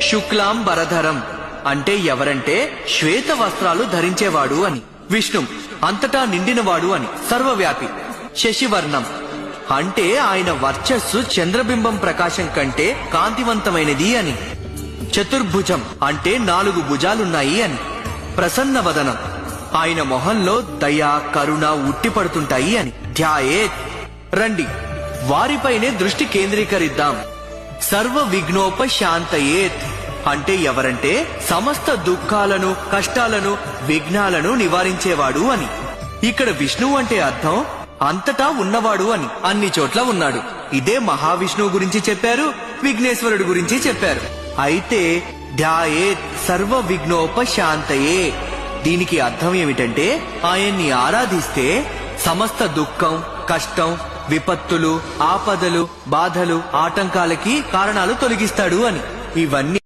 శుక్లాం బరధరం అంటే ఎవరంటే శ్వేత వస్త్రాలు ధరించేవాడు అని. విష్ణు అంతటా నిండినవాడు అని, సర్వవ్యాపి. శశివర్ణం అంటే ఆయన వర్చస్సు చంద్రబింబం ప్రకాశం కంటే కాంతివంతమైనది అని. చతుర్భుజం అంటే 4 భుజాలున్నాయి అని. ప్రసన్నవదనం ఆయన మొహంలో దయ కరుణ ఉట్టిపడుతుంటాయి అని. ధ్యాయేత్ రండి వారిపైనే దృష్టి కేంద్రీకరిద్దాం. సర్వ విఘ్నోపశాంతయేత్ అంటే ఎవరంటే సమస్త దుఃఖాలను కష్టాలను విఘ్నాలను నివారించేవాడు అని. ఇక్కడ విష్ణువు అంటే అర్థం అంతటా ఉన్నవాడు అని, అన్ని చోట్ల ఉన్నాడు. ఇదే మహావిష్ణువు గురించి చెప్పారు, విఘ్నేశ్వరుడు గురించి చెప్పారు. అయితే ధ్యాయేత్ సర్వ విఘ్నోపశాంతయే దీనికి అర్థం ఏమిటంటే ఆయన్ని ఆరాధిస్తే సమస్త దుఃఖం కష్టం విపత్తులు ఆపదలు బాధలు ఆటంకాలకి కారణాలు తొలగిస్తాడు అని. ఇవన్నీ